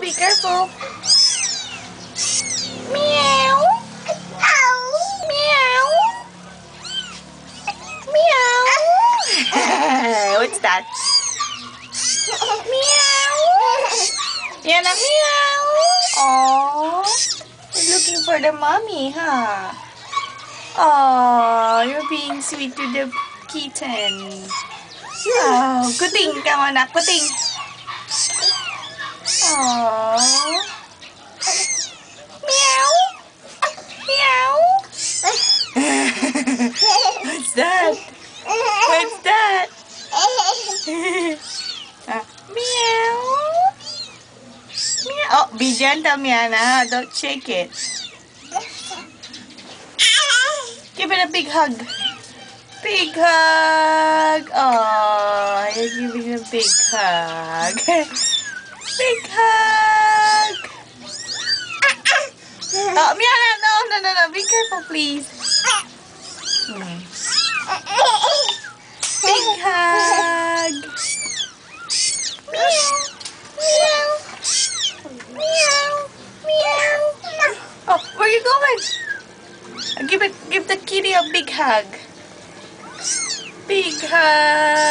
Be careful. Meow. Meow. Meow. What's that? Meow. Yana, meow. Oh, you're looking for the mommy, huh? Oh, you're being sweet to the kitten. Oh, kuting, come on, nak, kuting. Oh. Meow. Meow. What's that? What's that? Meow. Meow. Oh, be gentle, Miana. Don't shake it. Give it a big hug. Big hug. Oh, you're giving a big hug. Big hug. Oh, Miana, no. Be careful, please. Big hug. Meow. Meow. Meow. Meow. Oh, where are you going? Give the kitty a big hug. Big hug.